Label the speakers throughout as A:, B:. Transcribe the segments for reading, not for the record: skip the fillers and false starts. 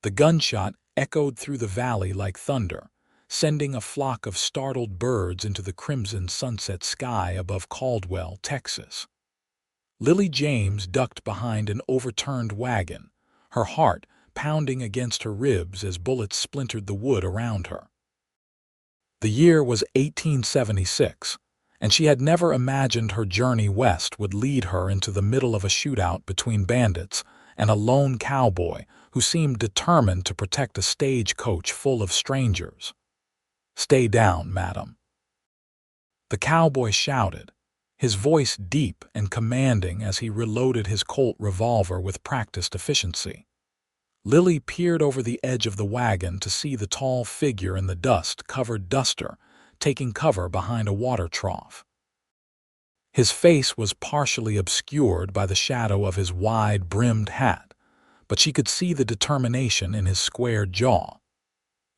A: The gunshot echoed through the valley like thunder, sending a flock of startled birds into the crimson sunset sky above Caldwell, Texas. Lily James ducked behind an overturned wagon, her heart pounding against her ribs as bullets splintered the wood around her. The year was 1876, and she had never imagined her journey west would lead her into the middle of a shootout between bandits and a lone cowboy who seemed determined to protect a stagecoach full of strangers. "Stay down, madam," the cowboy shouted, his voice deep and commanding as he reloaded his Colt revolver with practiced efficiency. Lily peered over the edge of the wagon to see the tall figure in the dust-covered duster taking cover behind a water trough. His face was partially obscured by the shadow of his wide-brimmed hat, but she could see the determination in his squared jaw.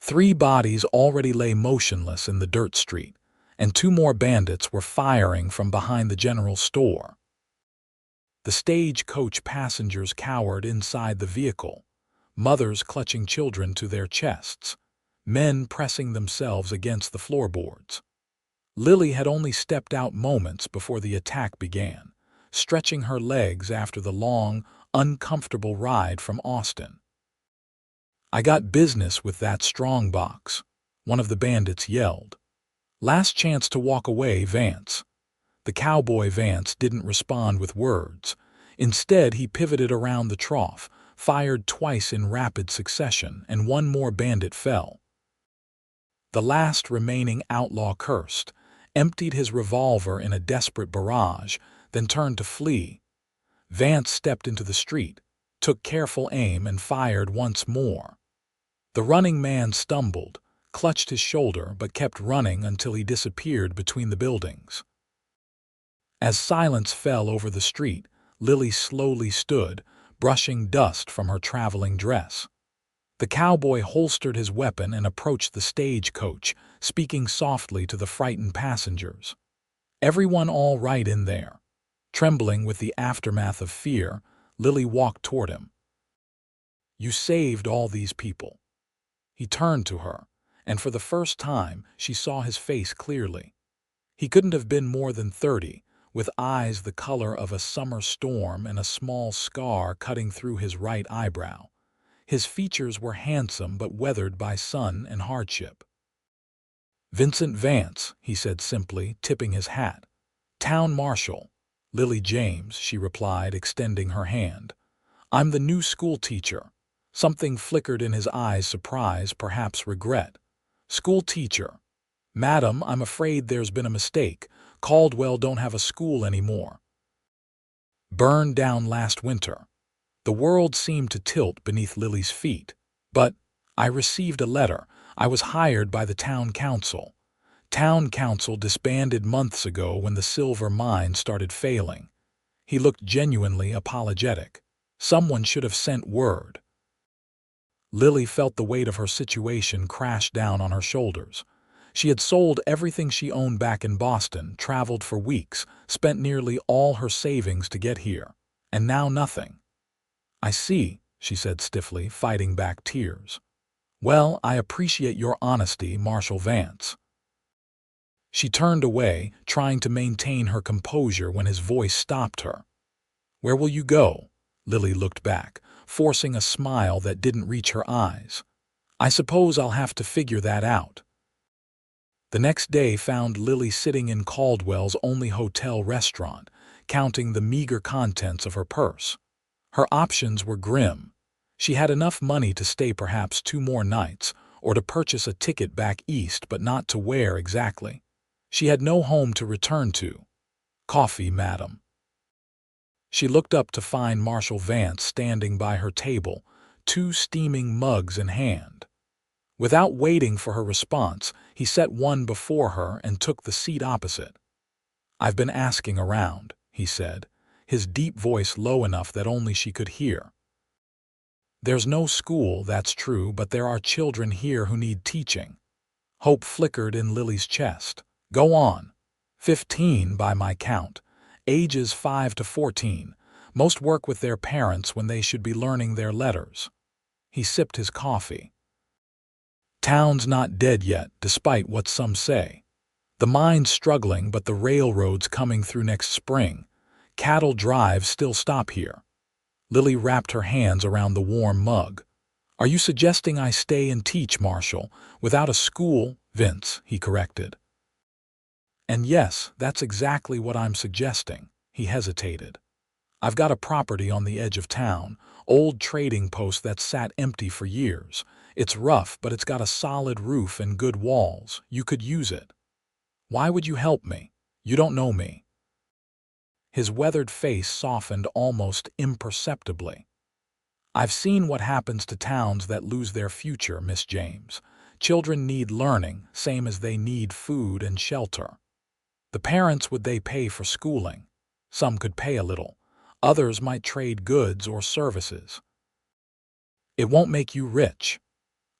A: 3 bodies already lay motionless in the dirt street, and 2 more bandits were firing from behind the general store. The stagecoach passengers cowered inside the vehicle, mothers clutching children to their chests, men pressing themselves against the floorboards. Lily had only stepped out moments before the attack began, stretching her legs after the long, uncomfortable ride from Austin. "I got business with that strongbox," one of the bandits yelled. "Last chance to walk away, Vance." The cowboy Vance didn't respond with words. Instead, he pivoted around the trough, fired twice in rapid succession, and 1 more bandit fell. The last remaining outlaw cursed, emptied his revolver in a desperate barrage, then turned to flee. Vance stepped into the street, took careful aim, and fired once more. The running man stumbled, clutched his shoulder, but kept running until he disappeared between the buildings. As silence fell over the street, Lily slowly stood, brushing dust from her traveling dress. The cowboy holstered his weapon and approached the stagecoach, speaking softly to the frightened passengers. "Everyone all right in there?" Trembling with the aftermath of fear, Lily walked toward him. "You saved all these people." He turned to her, and for the first time she saw his face clearly. He couldn't have been more than 30, with eyes the color of a summer storm and a small scar cutting through his right eyebrow. His features were handsome but weathered by sun and hardship. "Vincent Vance," he said simply, tipping his hat. "Town marshal." "Lily James," she replied, extending her hand. "I'm the new schoolteacher." Something flickered in his eyes, surprise, perhaps regret. "Schoolteacher." "Madam, I'm afraid there's been a mistake. Caldwell don't have a school anymore. Burned down last winter." The world seemed to tilt beneath Lily's feet. "But I received a letter. I was hired by the town council." "Town council disbanded months ago when the silver mine started failing." He looked genuinely apologetic. "Someone should have sent word." Lily felt the weight of her situation crash down on her shoulders. She had sold everything she owned back in Boston, traveled for weeks, spent nearly all her savings to get here, and now nothing. "I see," she said stiffly, fighting back tears. "Well, I appreciate your honesty, Marshal Vance." She turned away, trying to maintain her composure when his voice stopped her. "Where will you go?" Lily looked back, forcing a smile that didn't reach her eyes. "I suppose I'll have to figure that out." The next day found Lily sitting in Caldwell's only hotel restaurant, counting the meager contents of her purse. Her options were grim. She had enough money to stay perhaps 2 more nights, or to purchase a ticket back east, but not to where exactly. She had no home to return to. "Coffee, madam." She looked up to find Marshal Vance standing by her table, 2 steaming mugs in hand. Without waiting for her response, he set one before her and took the seat opposite. "I've been asking around," he said, his deep voice low enough that only she could hear. "There's no school, that's true, but there are children here who need teaching." Hope flickered in Lily's chest. "Go on." 15 by my count. Ages 5 to 14. Most work with their parents when they should be learning their letters." He sipped his coffee. Town's not dead yet, despite what some say. The mine's struggling, but the railroad's coming through next spring. Cattle drives still stop here. Lily wrapped her hands around the warm mug. Are you suggesting I stay and teach, Marshal, without a school? Vince, he corrected. And yes, that's exactly what I'm suggesting. He hesitated. I've got a property on the edge of town, old trading post that's sat empty for years. It's rough, but it's got a solid roof and good walls. You could use it. Why would you help me? You don't know me. His weathered face softened almost imperceptibly. I've seen what happens to towns that lose their future, Miss James. Children need learning, same as they need food and shelter. The parents, would they pay for schooling? Some could pay a little. Others might trade goods or services. It won't make you rich.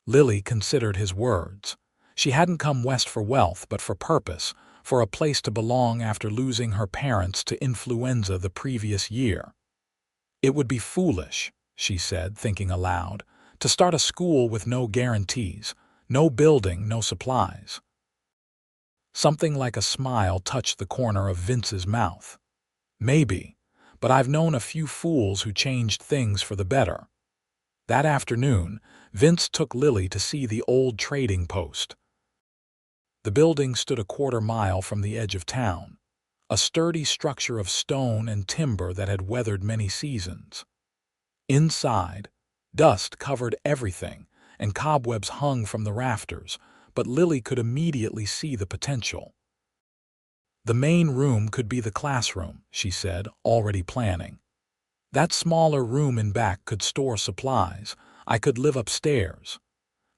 A: Lily considered his words. She hadn't come west for wealth, but for purpose, for a place to belong after losing her parents to influenza the previous year. It would be foolish, she said, thinking aloud, to start a school with no guarantees, no building, no supplies. Something like a smile touched the corner of Vince's mouth. Maybe, but I've known a few fools who changed things for the better. That afternoon, Vince took Lily to see the old trading post. The building stood a quarter-mile from the edge of town, a sturdy structure of stone and timber that had weathered many seasons. Inside, dust covered everything, and cobwebs hung from the rafters, but Lily could immediately see the potential. The main room could be the classroom, she said, already planning. That smaller room in back could store supplies. I could live upstairs.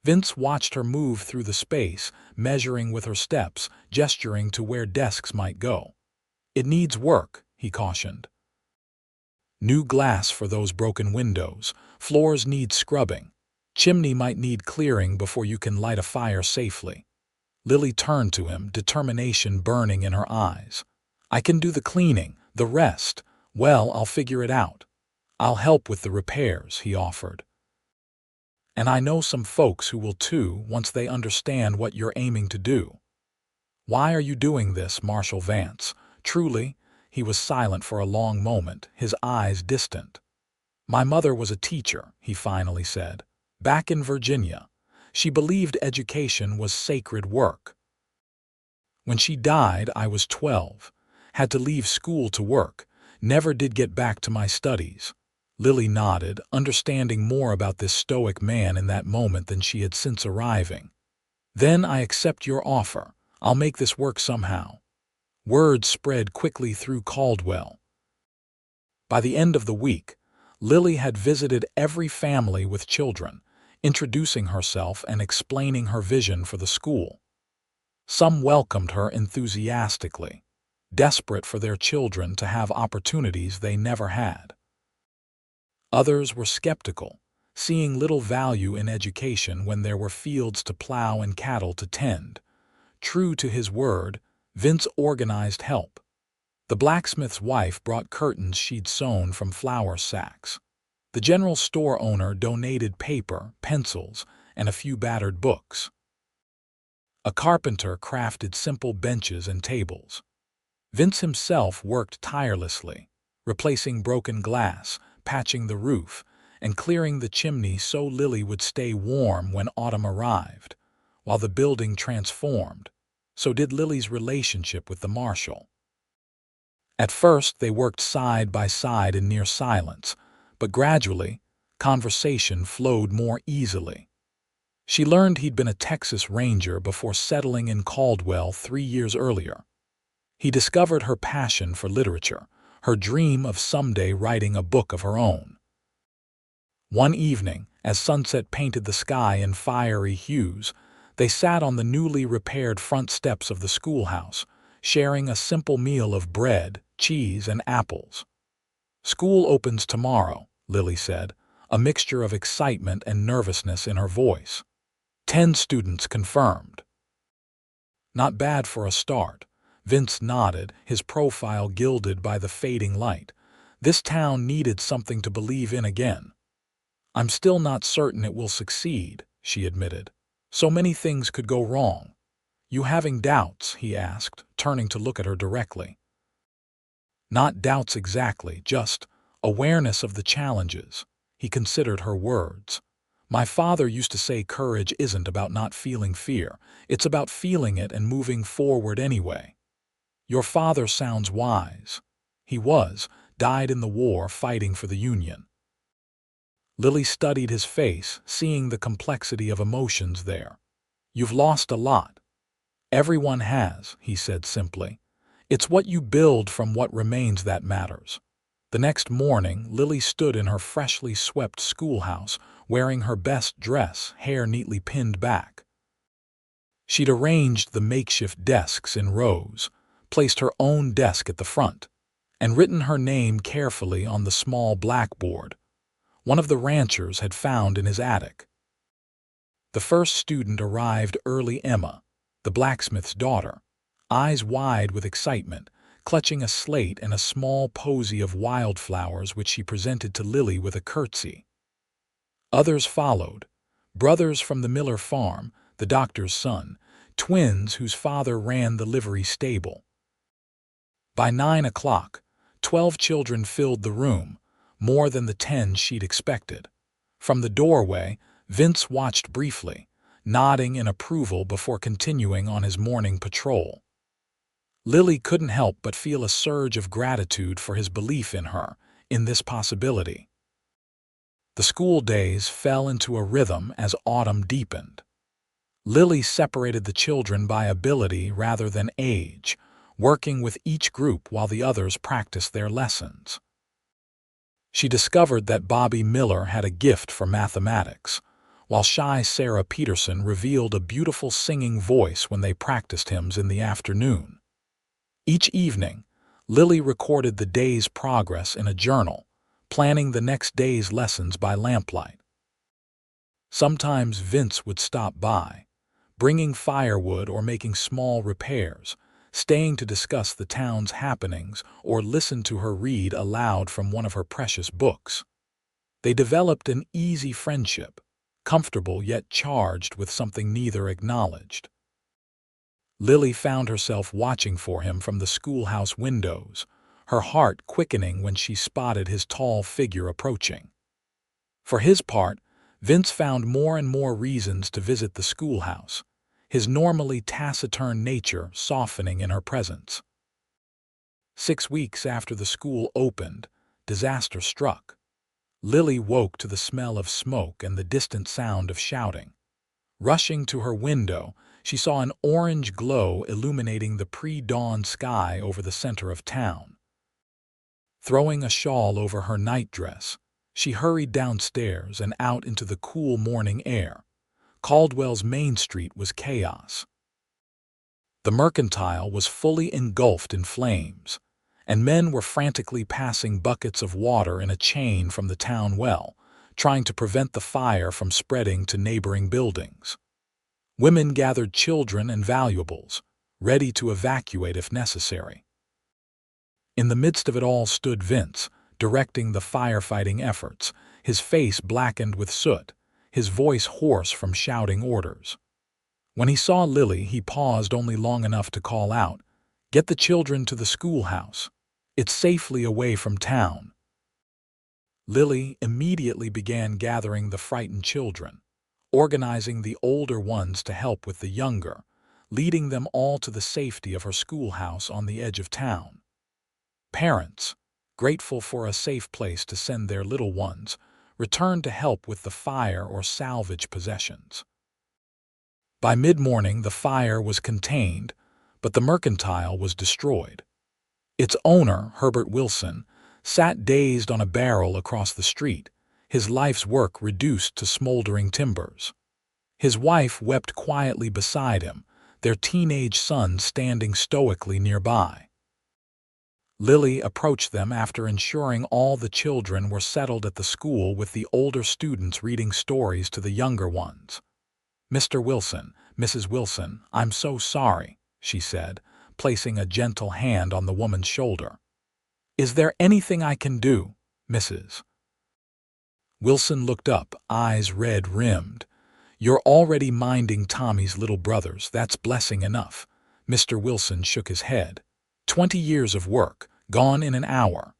A: Vince watched her move through the space, measuring with her steps, gesturing to where desks might go. It needs work, he cautioned. New glass for those broken windows. Floors need scrubbing. Chimney might need clearing before you can light a fire safely. Lily turned to him, determination burning in her eyes. I can do the cleaning, the rest. Well, I'll figure it out. I'll help with the repairs, he offered. And I know some folks who will too, once they understand what you're aiming to do. Why are you doing this, Marshal Vance? Truly, he was silent for a long moment, his eyes distant. My mother was a teacher, he finally said, back in Virginia. She believed education was sacred work. When she died, I was 12, had to leave school to work, never did get back to my studies. Lily nodded, understanding more about this stoic man in that moment than she had since arriving. Then I accept your offer. I'll make this work somehow. Word spread quickly through Caldwell. By the end of the week, Lily had visited every family with children, introducing herself and explaining her vision for the school. Some welcomed her enthusiastically, desperate for their children to have opportunities they never had. Others were skeptical, seeing little value in education when there were fields to plow and cattle to tend. True to his word, Vince organized help. The blacksmith's wife brought curtains she'd sewn from flour sacks. The general store owner donated paper, pencils, and a few battered books. A carpenter crafted simple benches and tables. Vince himself worked tirelessly, replacing broken glass, patching the roof, and clearing the chimney so Lily would stay warm when autumn arrived. While the building transformed, so did Lily's relationship with the marshal. At first, they worked side by side in near silence, but gradually, conversation flowed more easily. She learned he'd been a Texas Ranger before settling in Caldwell 3 years earlier. He discovered her passion for literature, her dream of someday writing a book of her own. One evening, as sunset painted the sky in fiery hues, they sat on the newly repaired front steps of the schoolhouse, sharing a simple meal of bread, cheese, and apples. School opens tomorrow, Lily said, a mixture of excitement and nervousness in her voice. 10 students confirmed. Not bad for a start. Vince nodded, his profile gilded by the fading light. This town needed something to believe in again. I'm still not certain it will succeed, she admitted. So many things could go wrong. You having doubts? He asked, turning to look at her directly. Not doubts exactly, just awareness of the challenges. He considered her words. My father used to say courage isn't about not feeling fear. It's about feeling it and moving forward anyway. Your father sounds wise. He died in the war fighting for the Union. Lily studied his face, seeing the complexity of emotions there. You've lost a lot. Everyone has, he said simply. It's what you build from what remains that matters. The next morning, Lily stood in her freshly swept schoolhouse, wearing her best dress, hair neatly pinned back. She'd arranged the makeshift desks in rows, placed her own desk at the front, and written her name carefully on the small blackboard one of the ranchers had found in his attic. The first student arrived early, Emma, the blacksmith's daughter, eyes wide with excitement, clutching a slate and a small posy of wildflowers which she presented to Lily with a curtsy. Others followed, brothers from the Miller farm, the doctor's son, twins whose father ran the livery stable. By 9 o'clock, 12 children filled the room, more than the 10 she'd expected. From the doorway, Vince watched briefly, nodding in approval before continuing on his morning patrol. Lily couldn't help but feel a surge of gratitude for his belief in her, in this possibility. The school days fell into a rhythm as autumn deepened. Lily separated the children by ability rather than age, working with each group while the others practiced their lessons. She discovered that Bobby Miller had a gift for mathematics, while shy Sarah Peterson revealed a beautiful singing voice when they practiced hymns in the afternoon. Each evening, Lily recorded the day's progress in a journal, planning the next day's lessons by lamplight. Sometimes Vince would stop by, bringing firewood or making small repairs, staying to discuss the town's happenings or listen to her read aloud from one of her precious books. They developed an easy friendship, comfortable yet charged with something neither acknowledged. Lily found herself watching for him from the schoolhouse windows, her heart quickening when she spotted his tall figure approaching. For his part, Vince found more and more reasons to visit the schoolhouse, his normally taciturn nature softening in her presence. 6 weeks after the school opened, disaster struck. Lily woke to the smell of smoke and the distant sound of shouting. Rushing to her window, she saw an orange glow illuminating the pre-dawn sky over the center of town. Throwing a shawl over her nightdress, she hurried downstairs and out into the cool morning air. Caldwell's main street was chaos. The mercantile was fully engulfed in flames, and men were frantically passing buckets of water in a chain from the town well, trying to prevent the fire from spreading to neighboring buildings. Women gathered children and valuables, ready to evacuate if necessary. In the midst of it all stood Vince, directing the firefighting efforts, his face blackened with soot, his voice hoarse from shouting orders. When he saw Lily, he paused only long enough to call out, "Get the children to the schoolhouse. It's safely away from town." Lily immediately began gathering the frightened children, organizing the older ones to help with the younger, leading them all to the safety of her schoolhouse on the edge of town. Parents, grateful for a safe place to send their little ones, returned to help with the fire or salvage possessions. By mid-morning, the fire was contained, but the mercantile was destroyed. Its owner, Herbert Wilson, sat dazed on a barrel across the street, his life's work reduced to smoldering timbers. His wife wept quietly beside him, their teenage son standing stoically nearby. Lily approached them after ensuring all the children were settled at the school, with the older students reading stories to the younger ones. "Mr. Wilson, Mrs. Wilson, I'm so sorry," she said, placing a gentle hand on the woman's shoulder. "Is there anything I can do, Mrs.?" Wilson looked up, eyes red-rimmed. "You're already minding Tommy's little brothers. That's blessing enough." Mr. Wilson shook his head. 20 years of work, gone in an hour.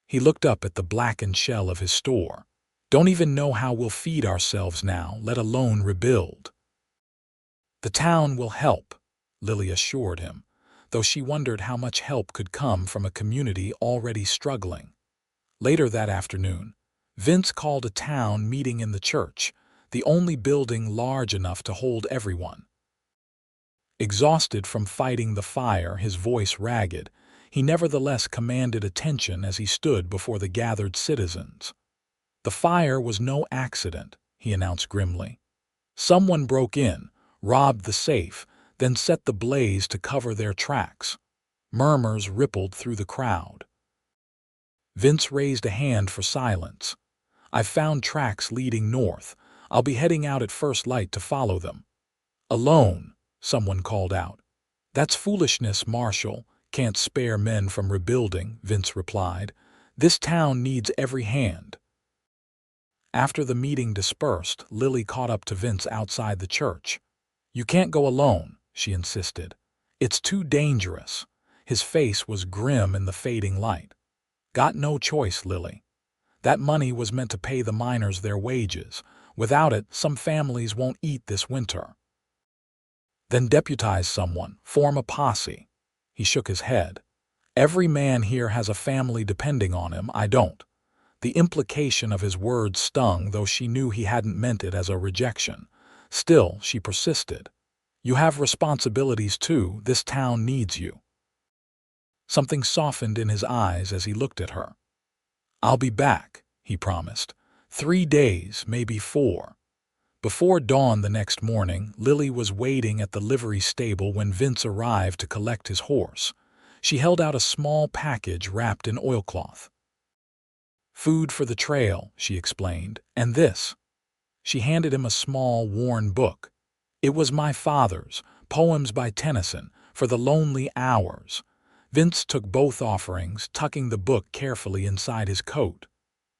A: He looked up at the blackened shell of his store. "Don't even know how we'll feed ourselves now, let alone rebuild." "The town will help," Lily assured him, though she wondered how much help could come from a community already struggling. Later that afternoon, Vince called a town meeting in the church, the only building large enough to hold everyone. Exhausted from fighting the fire, his voice ragged, he nevertheless commanded attention as he stood before the gathered citizens. "The fire was no accident," he announced grimly. "Someone broke in, robbed the safe, then set the blaze to cover their tracks." Murmurs rippled through the crowd. Vince raised a hand for silence. "I've found tracks leading north. I'll be heading out at first light to follow them." "Alone?" someone called out. "That's foolishness, Marshal. Can't spare men from rebuilding," Vince replied. "This town needs every hand." After the meeting dispersed, Lily caught up to Vince outside the church. "You can't go alone," she insisted. "It's too dangerous." His face was grim in the fading light. "Got no choice, Lily. That money was meant to pay the miners their wages. Without it, some families won't eat this winter." "Then deputize someone, form a posse." He shook his head. "Every man here has a family depending on him. I don't." The implication of his words stung, though she knew he hadn't meant it as a rejection. Still, she persisted. "You have responsibilities too. This town needs you." Something softened in his eyes as he looked at her. "I'll be back," he promised. 3 days, maybe 4. Before dawn the next morning, Lily was waiting at the livery stable when Vince arrived to collect his horse. She held out a small package wrapped in oilcloth. "Food for the trail," she explained, "and this." She handed him a small, worn book. "It was my father's, poems by Tennyson, for the lonely hours." Vince took both offerings, tucking the book carefully inside his coat.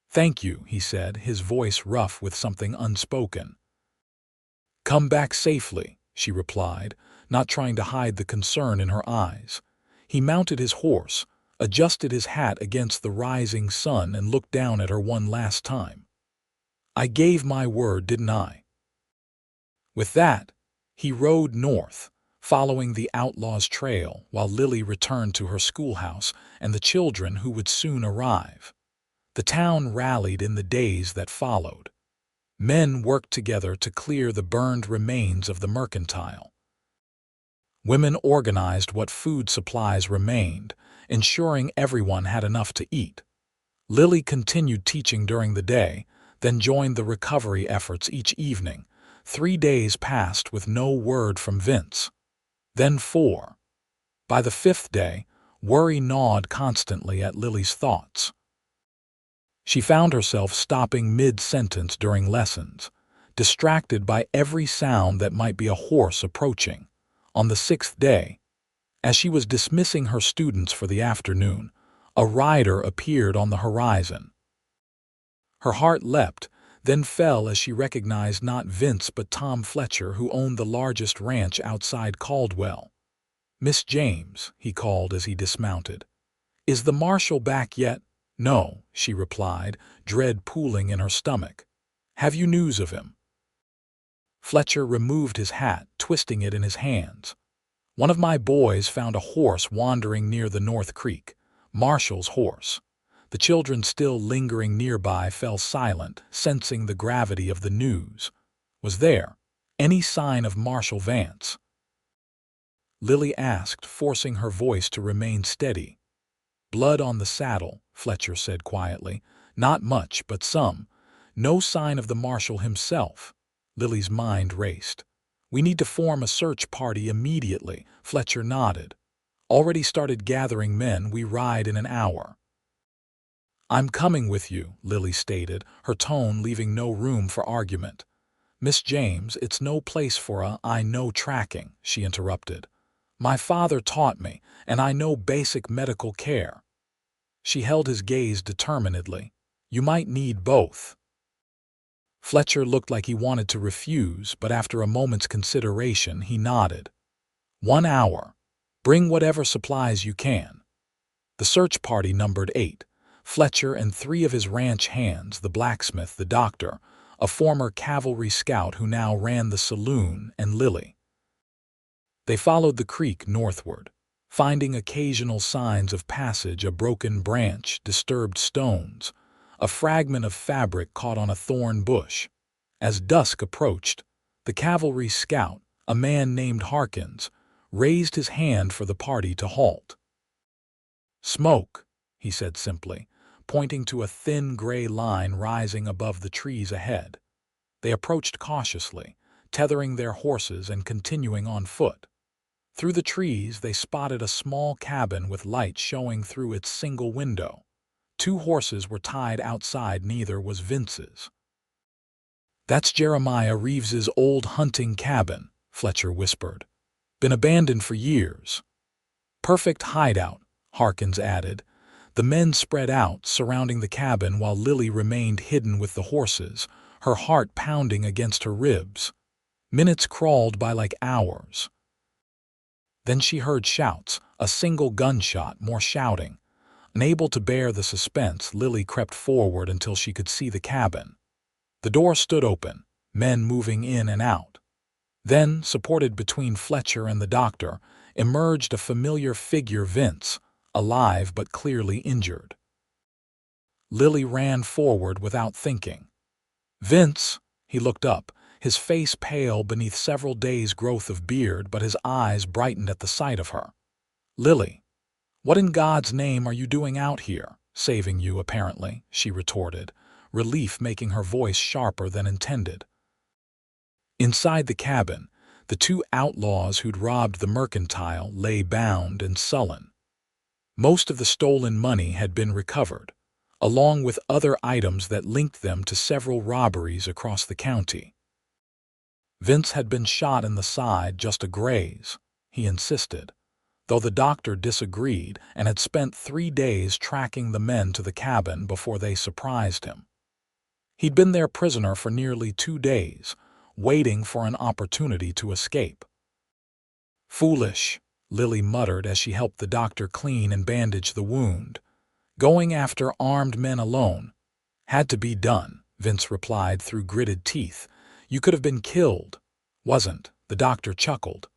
A: "Thank you," he said, his voice rough with something unspoken. "Come back safely," she replied, not trying to hide the concern in her eyes. He mounted his horse, adjusted his hat against the rising sun, and looked down at her one last time. "I gave my word, didn't I?" With that, he rode north, following the outlaw's trail, while Lily returned to her schoolhouse and the children who would soon arrive. The town rallied in the days that followed. Men worked together to clear the burned remains of the mercantile. Women organized what food supplies remained, ensuring everyone had enough to eat. Lily continued teaching during the day, then joined the recovery efforts each evening. 3 days passed with no word from Vince. Then 4. By the 5th day, worry gnawed constantly at Lily's thoughts. She found herself stopping mid-sentence during lessons, distracted by every sound that might be a horse approaching. On the 6th day, as she was dismissing her students for the afternoon, a rider appeared on the horizon. Her heart leapt, then fell as she recognized not Vince but Tom Fletcher, who owned the largest ranch outside Caldwell. "Miss James," he called as he dismounted. "Is the marshal back yet?" "No," she replied, dread pooling in her stomach. "Have you news of him?" Fletcher removed his hat, twisting it in his hands. "One of my boys found a horse wandering near the North Creek. Marshal's horse." The children still lingering nearby fell silent, sensing the gravity of the news. "Was there any sign of Marshal Vance?" Lily asked, forcing her voice to remain steady. "Blood on the saddle," Fletcher said quietly. "Not much, but some. No sign of the marshal himself." Lily's mind raced. "We need to form a search party immediately," Fletcher nodded. "Already started gathering men. We ride in an hour." "I'm coming with you," Lily stated, her tone leaving no room for argument. "Miss James, it's no place for I know tracking," she interrupted. "My father taught me, and I know basic medical care." She held his gaze determinedly. "You might need both." Fletcher looked like he wanted to refuse, but after a moment's consideration, he nodded. 1 hour. Bring whatever supplies you can. The search party numbered 8. Fletcher and 3 of his ranch hands, the blacksmith, the doctor, a former cavalry scout who now ran the saloon, and Lily. They followed the creek northward, finding occasional signs of passage, a broken branch, disturbed stones, a fragment of fabric caught on a thorn bush. As dusk approached, the cavalry scout, a man named Harkins, raised his hand for the party to halt. "Smoke," he said simply, pointing to a thin gray line rising above the trees ahead. They approached cautiously, tethering their horses and continuing on foot. Through the trees they spotted a small cabin with light showing through its single window. 2 horses were tied outside, neither was Vince's. "That's Jeremiah Reeves's old hunting cabin," Fletcher whispered. "Been abandoned for years." "Perfect hideout," Harkins added. The men spread out, surrounding the cabin, while Lily remained hidden with the horses, her heart pounding against her ribs. Minutes crawled by like hours. Then she heard shouts, a single gunshot, more shouting. Unable to bear the suspense, Lily crept forward until she could see the cabin. The door stood open, men moving in and out. Then, supported between Fletcher and the doctor, emerged a familiar figure, Vince, alive but clearly injured. Lily ran forward without thinking. "Vince!" He looked up, his face pale beneath several days' growth of beard, but his eyes brightened at the sight of her. "Lily, what in God's name are you doing out here? Saving you, apparently," she retorted, relief making her voice sharper than intended. Inside the cabin, the 2 outlaws who'd robbed the mercantile lay bound and sullen. Most of the stolen money had been recovered, along with other items that linked them to several robberies across the county. Vince had been shot in the side, just a graze, he insisted, though the doctor disagreed and had spent 3 days tracking the men to the cabin before they surprised him. He'd been their prisoner for nearly 2 days, waiting for an opportunity to escape. "Foolish," Lily muttered as she helped the doctor clean and bandage the wound. "Going after armed men alone." "Had to be done," Vince replied through gritted teeth. "You could have been killed." "Wasn't," the doctor chuckled.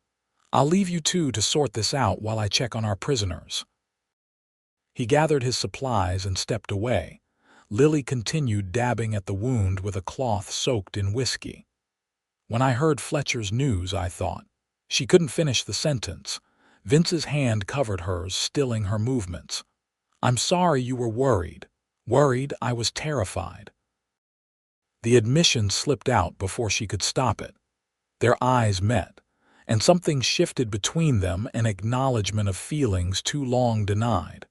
A: "I'll leave you 2 to sort this out while I check on our prisoners." He gathered his supplies and stepped away. Lily continued dabbing at the wound with a cloth soaked in whiskey. "When I heard Fletcher's news, I thought." She couldn't finish the sentence. Vince's hand covered hers, stilling her movements. "I'm sorry you were worried." "Worried? I was terrified." The admission slipped out before she could stop it. Their eyes met, and something shifted between them, an acknowledgement of feelings too long denied.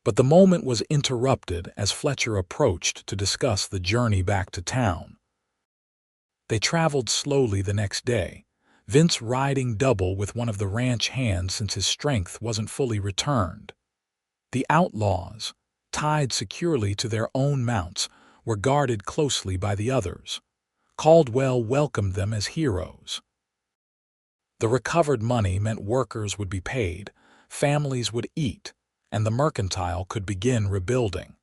A: But the moment was interrupted as Fletcher approached to discuss the journey back to town. They traveled slowly the next day, Vince riding double with one of the ranch hands since his strength wasn't fully returned. The outlaws, tied securely to their own mounts, were guarded closely by the others. Caldwell welcomed them as heroes. The recovered money meant workers would be paid, families would eat, and the mercantile could begin rebuilding.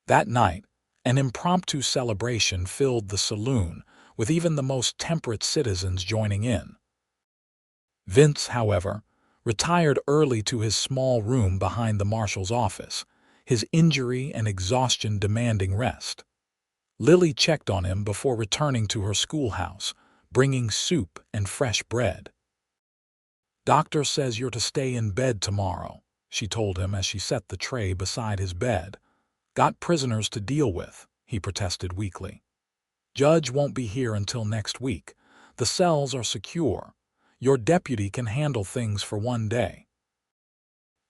A: That night, an impromptu celebration filled the saloon, with even the most temperate citizens joining in. Vince, however, retired early to his small room behind the marshal's office, his injury and exhaustion demanding rest. Lily checked on him before returning to her schoolhouse, bringing soup and fresh bread. "Doctor says you're to stay in bed tomorrow," she told him as she set the tray beside his bed. "Got prisoners to deal with," he protested weakly. "Judge won't be here until next week. The cells are secure. Your deputy can handle things for 1 day."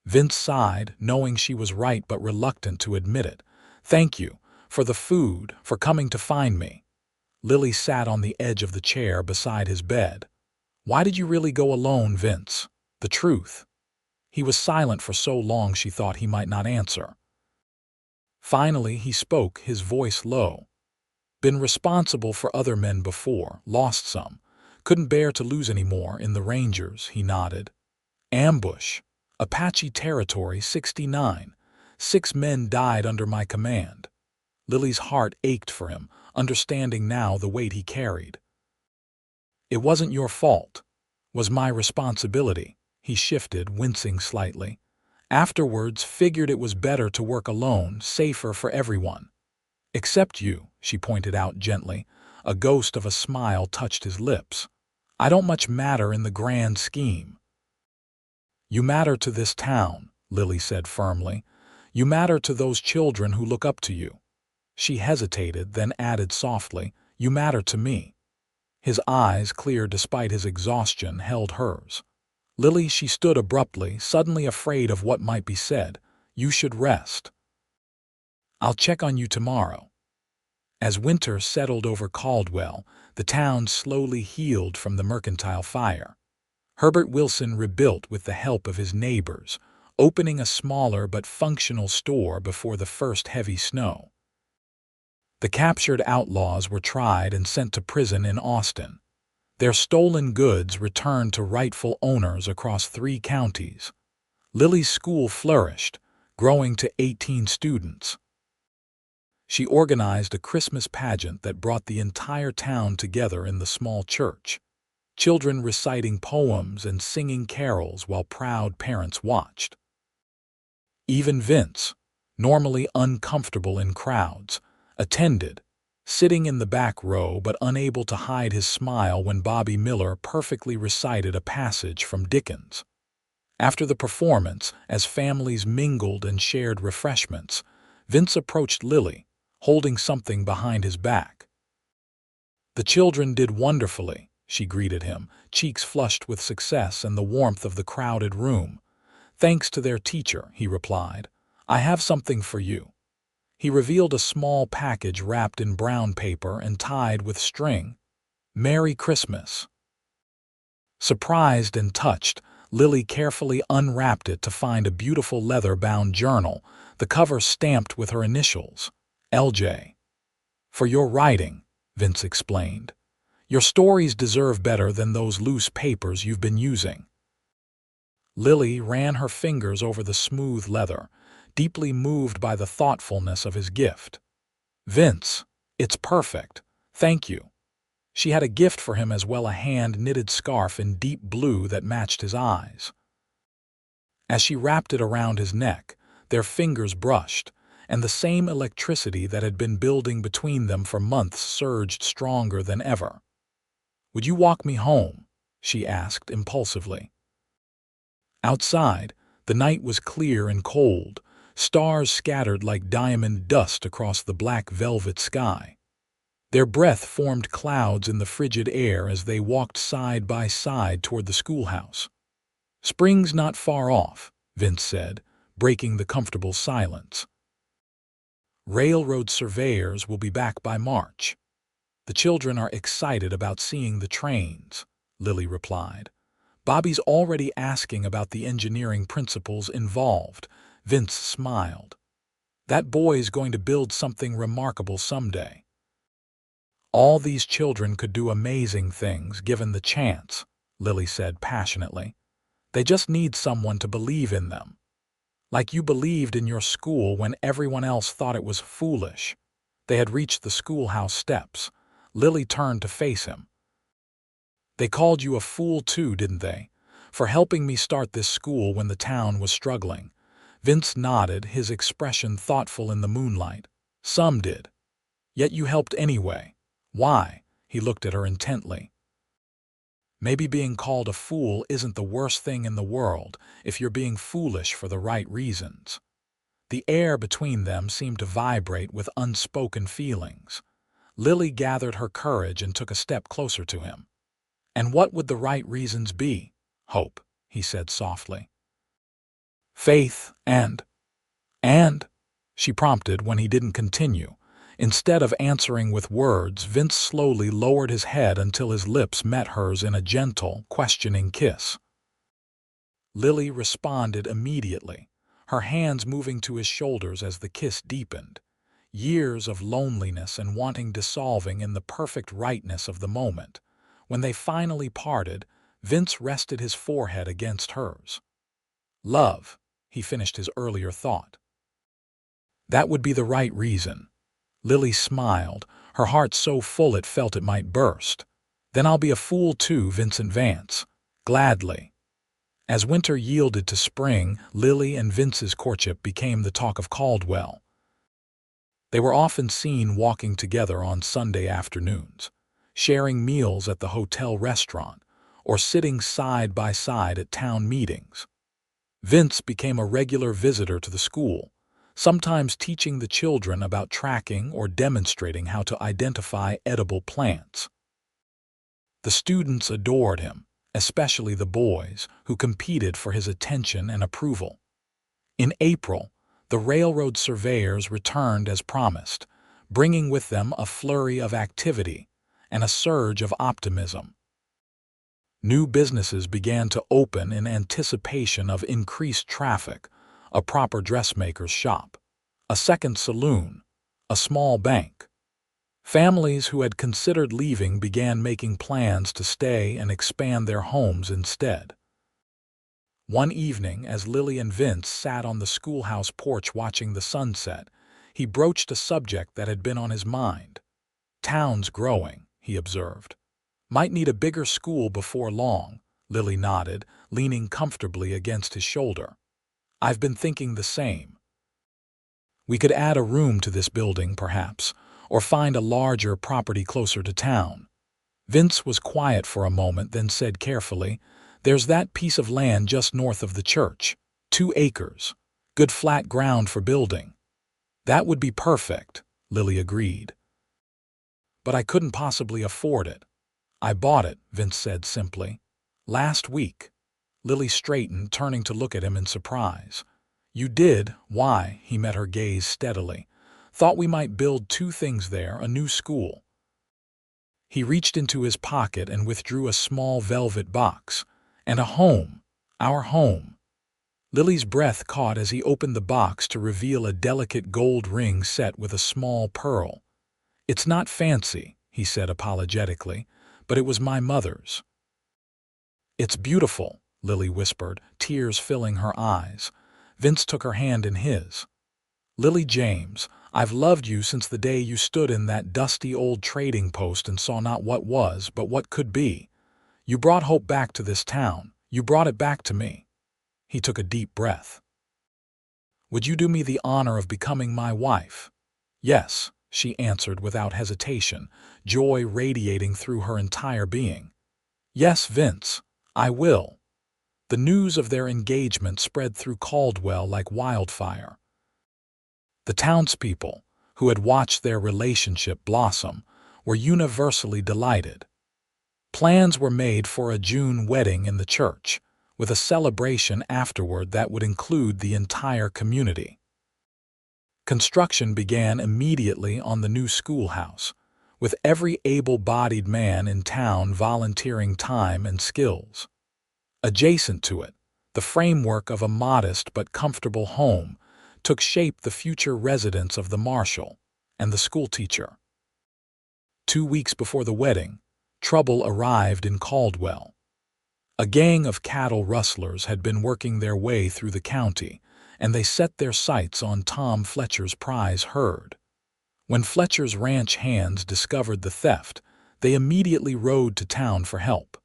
A: Vince sighed, knowing she was right but reluctant to admit it. "Thank you. For the food, for coming to find me." Lily sat on the edge of the chair beside his bed. "Why did you really go alone, Vince? The truth." He was silent for so long she thought he might not answer. Finally he spoke, his voice low. Been responsible for other men before, lost some. Couldn't bear to lose any more in the Rangers, he nodded. Ambush. Apache territory 69. 6 men died under my command. Lily's heart ached for him, understanding now the weight he carried. It wasn't your fault. Was my responsibility. He shifted, wincing slightly. Afterwards, figured it was better to work alone, safer for everyone. Except you, she pointed out gently. A ghost of a smile touched his lips. I don't much matter in the grand scheme. You matter to this town, Lily said firmly. You matter to those children who look up to you. She hesitated, then added softly, you matter to me. His eyes, clear despite his exhaustion, held hers. Lily, she stood abruptly, suddenly afraid of what might be said. You should rest. I'll check on you tomorrow. As winter settled over Caldwell, the town slowly healed from the mercantile fire. Herbert Wilson rebuilt with the help of his neighbors, opening a smaller but functional store before the first heavy snow. The captured outlaws were tried and sent to prison in Austin. Their stolen goods returned to rightful owners across 3 counties. Lily's school flourished, growing to 18 students. She organized a Christmas pageant that brought the entire town together in the small church. Children reciting poems and singing carols while proud parents watched. Even Vince, normally uncomfortable in crowds, attended, sitting in the back row but unable to hide his smile when Bobby Miller perfectly recited a passage from Dickens. After the performance, as families mingled and shared refreshments, Vince approached Lily, holding something behind his back. The children did wonderfully, she greeted him, cheeks flushed with success and the warmth of the crowded room. Thanks to their teacher, he replied. I have something for you. He revealed a small package wrapped in brown paper and tied with string. Merry Christmas. Surprised and touched, Lily carefully unwrapped it to find a beautiful leather-bound journal, the cover stamped with her initials, LJ. For your writing, Vince explained. Your stories deserve better than those loose papers you've been using. Lily ran her fingers over the smooth leather, deeply moved by the thoughtfulness of his gift. Vince, it's perfect. Thank you. She had a gift for him as well, a hand-knitted scarf in deep blue that matched his eyes. As she wrapped it around his neck, their fingers brushed, and the same electricity that had been building between them for months surged stronger than ever. Would you walk me home? She asked impulsively. Outside, the night was clear and cold, stars scattered like diamond dust across the black velvet sky. Their breath formed clouds in the frigid air as they walked side by side toward the schoolhouse. Spring's not far off, Vince said, breaking the comfortable silence. Railroad surveyors will be back by March. The children are excited about seeing the trains, Lily replied. Bobby's already asking about the engineering principles involved. Vince smiled. That boy's going to build something remarkable someday. All these children could do amazing things given the chance, Lily said passionately. They just need someone to believe in them. Like you believed in your school when everyone else thought it was foolish. They had reached the schoolhouse steps. Lily turned to face him. They called you a fool too, didn't they? For helping me start this school when the town was struggling. Vince nodded, his expression thoughtful in the moonlight. Some did. Yet you helped anyway. Why? He looked at her intently. Maybe being called a fool isn't the worst thing in the world if you're being foolish for the right reasons. The air between them seemed to vibrate with unspoken feelings. Lily gathered her courage and took a step closer to him. And what would the right reasons be? Hope, he said softly. Faith and, she prompted when he didn't continue. Instead of answering with words, Vince slowly lowered his head until his lips met hers in a gentle, questioning kiss. Lily responded immediately, her hands moving to his shoulders as the kiss deepened. years of loneliness and wanting dissolving in the perfect rightness of the moment. When they finally parted, Vince rested his forehead against hers. Love, he finished his earlier thought. That would be the right reason. Lily smiled, her heart so full it felt it might burst. Then I'll be a fool too, Vincent Vance. Gladly. As winter yielded to spring, Lily and Vince's courtship became the talk of Caldwell. They were often seen walking together on Sunday afternoons, sharing meals at the hotel restaurant, or sitting side by side at town meetings. Vince became a regular visitor to the school, sometimes teaching the children about tracking or demonstrating how to identify edible plants. The students adored him, especially the boys, who competed for his attention and approval. In April, the railroad surveyors returned as promised, bringing with them a flurry of activity and a surge of optimism. New businesses began to open in anticipation of increased traffic: a proper dressmaker's shop, a second saloon, a small bank. Families who had considered leaving began making plans to stay and expand their homes instead. One evening, as Lily and Vince sat on the schoolhouse porch watching the sunset, he broached a subject that had been on his mind. "Town's growing," he observed. "Might need a bigger school before long," Lily nodded, leaning comfortably against his shoulder. "I've been thinking the same. We could add a room to this building, perhaps, or find a larger property closer to town." Vince was quiet for a moment, then said carefully, "There's that piece of land just north of the church. 2 acres. Good flat ground for building." "That would be perfect," Lily agreed. "But I couldn't possibly afford it." "I bought it," Vince said simply. "Last week." Lily straightened, turning to look at him in surprise. "You did? Why?" He met her gaze steadily. "Thought we might build 2 things there, a new school." He reached into his pocket and withdrew a small velvet box. "And a home. Our home." Lily's breath caught as he opened the box to reveal a delicate gold ring set with a small pearl. "It's not fancy," he said apologetically, "but it was my mother's." "It's beautiful," Lily whispered, tears filling her eyes. Vince took her hand in his. "Lily James, I've loved you since the day you stood in that dusty old trading post and saw not what was, but what could be. You brought hope back to this town. You brought it back to me." He took a deep breath. "Would you do me the honor of becoming my wife?" "Yes," she answered without hesitation, joy radiating through her entire being. "Yes, Vince, I will." The news of their engagement spread through Caldwell like wildfire. The townspeople, who had watched their relationship blossom, were universally delighted. Plans were made for a June wedding in the church, with a celebration afterward that would include the entire community. Construction began immediately on the new schoolhouse, with every able-bodied man in town volunteering time and skills. Adjacent to it, the framework of a modest but comfortable home took shape: the future residence of the marshal and the schoolteacher. 2 weeks before the wedding, trouble arrived in Caldwell. A gang of cattle rustlers had been working their way through the county, and they set their sights on Tom Fletcher's prize herd. When Fletcher's ranch hands discovered the theft, they immediately rode to town for help.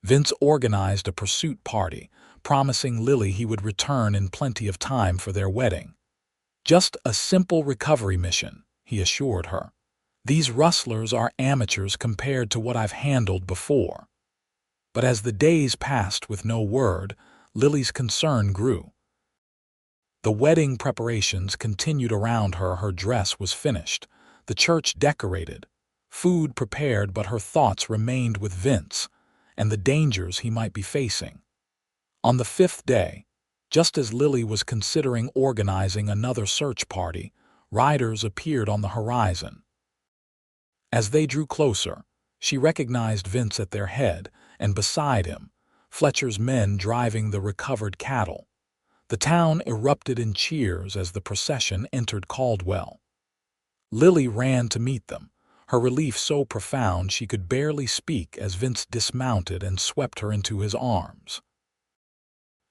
A: Vince organized a pursuit party, promising Lily he would return in plenty of time for their wedding. "Just a simple recovery mission," he assured her. "These rustlers are amateurs compared to what I've handled before." But as the days passed with no word, Lily's concern grew. The wedding preparations continued around her. Her dress was finished, the church decorated, food prepared, but her thoughts remained with Vince and the dangers he might be facing. On the 5th day, just as Lily was considering organizing another search party, riders appeared on the horizon. As they drew closer, she recognized Vince at their head, and beside him, Fletcher's men driving the recovered cattle. The town erupted in cheers as the procession entered Caldwell. Lily ran to meet them, her relief so profound she could barely speak as Vince dismounted and swept her into his arms.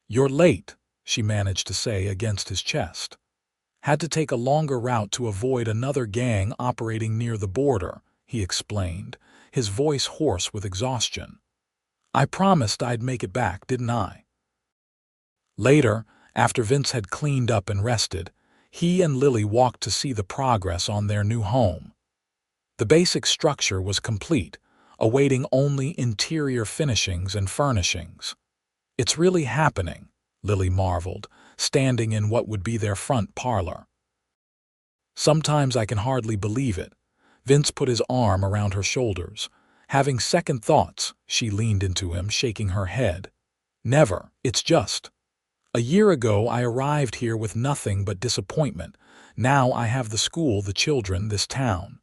A: "You're late," she managed to say against his chest. "Had to take a longer route to avoid another gang operating near the border," he explained, his voice hoarse with exhaustion. "I promised I'd make it back, didn't I?" Later, after Vince had cleaned up and rested, he and Lily walked to see the progress on their new home. The basic structure was complete, awaiting only interior finishings and furnishings. "It's really happening," Lily marveled, standing in what would be their front parlor. "Sometimes I can hardly believe it." Vince put his arm around her shoulders. Having second thoughts, she leaned into him, shaking her head. "Never. It's just. A year ago I arrived here with nothing but disappointment. Now I have the school, the children, this town."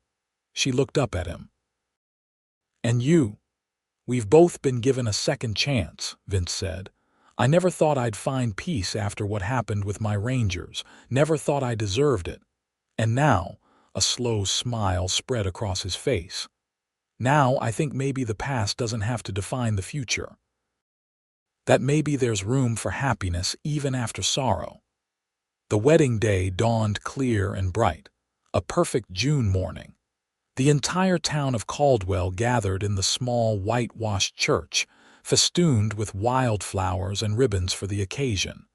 A: She looked up at him. "And you? We've both been given a second chance," Vince said. "I never thought I'd find peace after what happened with my Rangers, never thought I deserved it. And now," a slow smile spread across his face, "now I think maybe the past doesn't have to define the future. That maybe there's room for happiness even after sorrow." The wedding day dawned clear and bright, a perfect June morning. The entire town of Caldwell gathered in the small whitewashed church, festooned with wildflowers and ribbons for the occasion.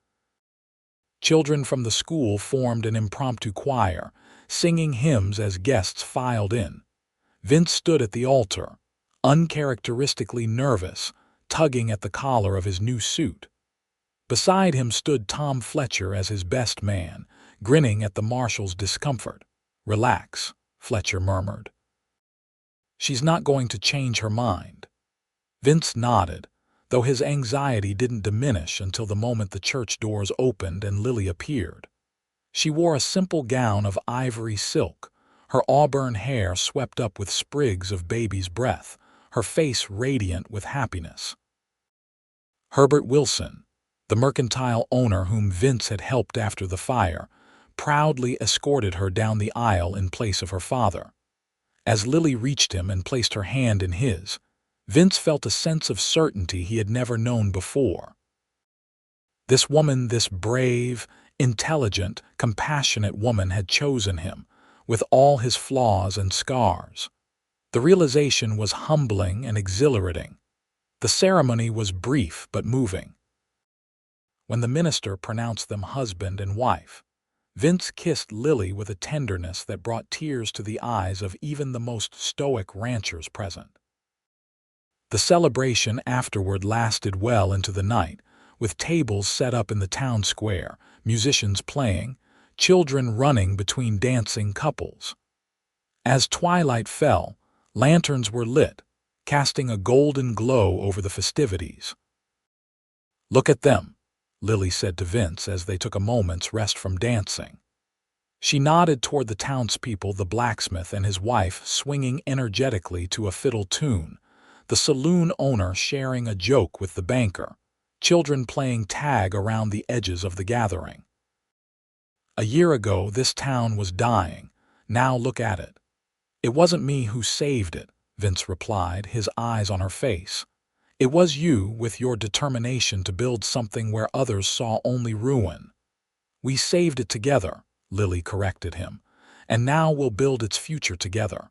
A: Children from the school formed an impromptu choir, singing hymns as guests filed in. Vince stood at the altar, uncharacteristically nervous, tugging at the collar of his new suit. Beside him stood Tom Fletcher as his best man, grinning at the marshal's discomfort. "Relax," Fletcher murmured. "She's not going to change her mind." Vince nodded, though his anxiety didn't diminish until the moment the church doors opened and Lily appeared. She wore a simple gown of ivory silk, her auburn hair swept up with sprigs of baby's breath, her face radiant with happiness. Herbert Wilson, the mercantile owner whom Vince had helped after the fire, proudly escorted her down the aisle in place of her father. As Lily reached him and placed her hand in his, Vince felt a sense of certainty he had never known before. This woman, this brave, intelligent, compassionate woman had chosen him, with all his flaws and scars. The realization was humbling and exhilarating. The ceremony was brief but moving. When the minister pronounced them husband and wife, Vince kissed Lily with a tenderness that brought tears to the eyes of even the most stoic ranchers present. The celebration afterward lasted well into the night, with tables set up in the town square, musicians playing, children running between dancing couples. As twilight fell, lanterns were lit, casting a golden glow over the festivities. "Look at them," Lily said to Vince as they took a moment's rest from dancing. She nodded toward the townspeople, the blacksmith and his wife swinging energetically to a fiddle tune, the saloon owner sharing a joke with the banker, children playing tag around the edges of the gathering. "A year ago this town was dying, now look at it." "It wasn't me who saved it," Vince replied, his eyes on her face. "It was you, with your determination to build something where others saw only ruin." "We saved it together," Lily corrected him, "and now we'll build its future together."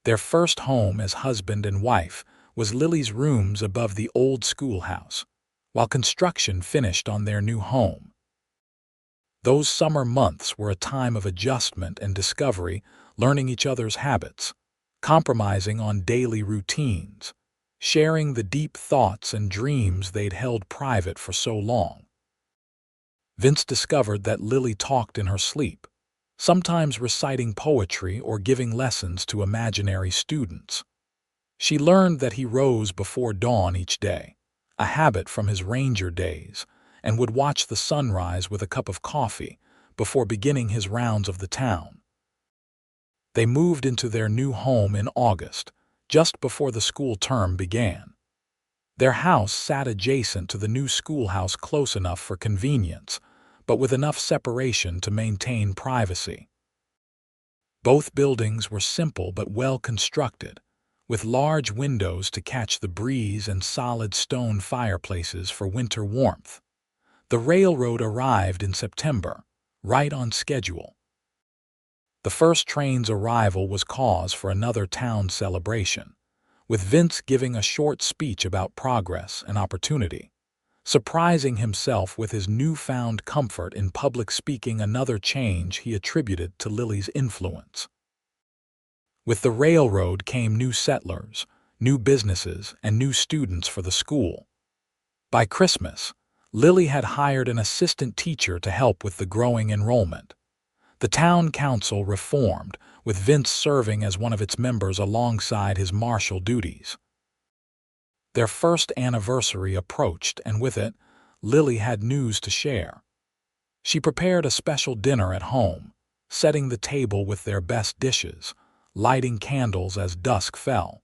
A: Their first home as husband and wife was Lily's rooms above the old schoolhouse, while construction finished on their new home. Those summer months were a time of adjustment and discovery, learning each other's habits, compromising on daily routines, sharing the deep thoughts and dreams they'd held private for so long. Vince discovered that Lily talked in her sleep, sometimes reciting poetry or giving lessons to imaginary students. She learned that he rose before dawn each day, a habit from his ranger days, and would watch the sunrise with a cup of coffee before beginning his rounds of the town. They moved into their new home in August, just before the school term began. Their house sat adjacent to the new schoolhouse, close enough for convenience, but with enough separation to maintain privacy. Both buildings were simple but well constructed, with large windows to catch the breeze and solid stone fireplaces for winter warmth. The railroad arrived in September, right on schedule. The first train's arrival was cause for another town celebration, with Vince giving a short speech about progress and opportunity, surprising himself with his newfound comfort in public speaking, another change he attributed to Lily's influence. With the railroad came new settlers, new businesses, and new students for the school. By Christmas, Lily had hired an assistant teacher to help with the growing enrollment. The town council reformed, with Vince serving as one of its members alongside his marshal duties. Their first anniversary approached, and with it, Lily had news to share. She prepared a special dinner at home, setting the table with their best dishes, lighting candles as dusk fell.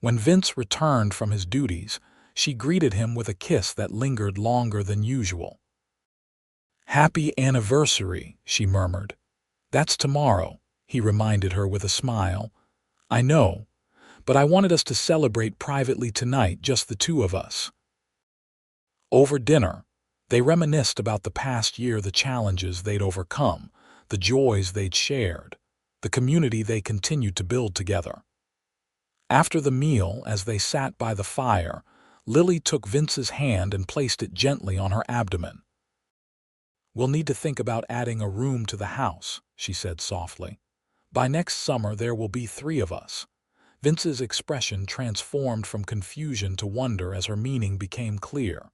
A: When Vince returned from his duties, she greeted him with a kiss that lingered longer than usual. "Happy anniversary," she murmured. "That's tomorrow," he reminded her with a smile. "I know, but I wanted us to celebrate privately tonight, just the two of us." Over dinner, they reminisced about the past year, the challenges they'd overcome, the joys they'd shared, the community they continued to build together. After the meal, as they sat by the fire, Lily took Vince's hand and placed it gently on her abdomen. "We'll need to think about adding a room to the house," she said softly. "By next summer there will be 3 of us." Vince's expression transformed from confusion to wonder as her meaning became clear.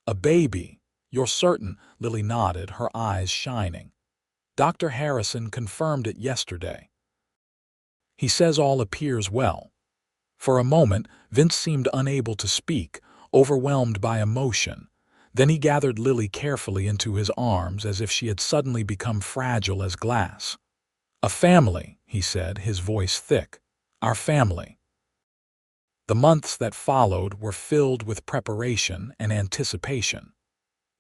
A: "A baby? You're certain?" Lily nodded, her eyes shining. "Dr. Harrison confirmed it yesterday. He says all appears well." For a moment, Vince seemed unable to speak, overwhelmed by emotion. Then he gathered Lily carefully into his arms as if she had suddenly become fragile as glass. "A family," he said, his voice thick. "Our family." The months that followed were filled with preparation and anticipation.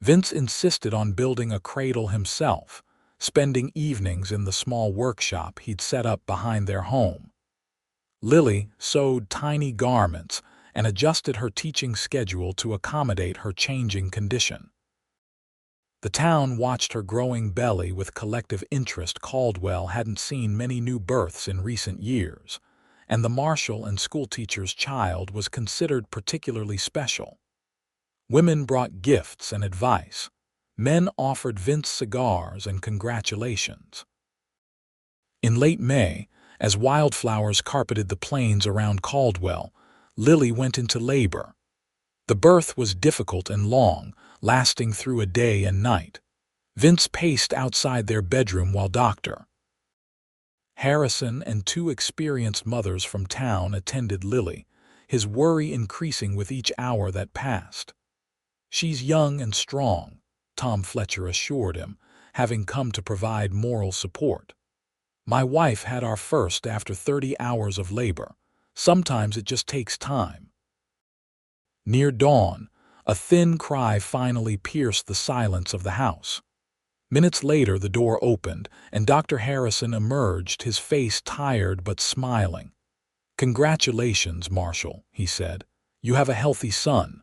A: Vince insisted on building a cradle himself, spending evenings in the small workshop he'd set up behind their home. Lily sewed tiny garments and adjusted her teaching schedule to accommodate her changing condition. The town watched her growing belly with collective interest. Caldwell hadn't seen many new births in recent years, and the marshal and schoolteacher's child was considered particularly special. Women brought gifts and advice. Men offered Vince cigars and congratulations. In late May, as wildflowers carpeted the plains around Caldwell, Lily went into labor. The birth was difficult and long, lasting through a day and night. Vince paced outside their bedroom while Dr. Harrison and 2 experienced mothers from town attended Lily, his worry increasing with each hour that passed. "She's young and strong," Tom Fletcher assured him, having come to provide moral support. "My wife had our first after 30 hours of labor. Sometimes it just takes time." Near dawn, a thin cry finally pierced the silence of the house. Minutes later, the door opened, and Dr. Harrison emerged, his face tired but smiling. "Congratulations, Marshal," he said. "You have a healthy son."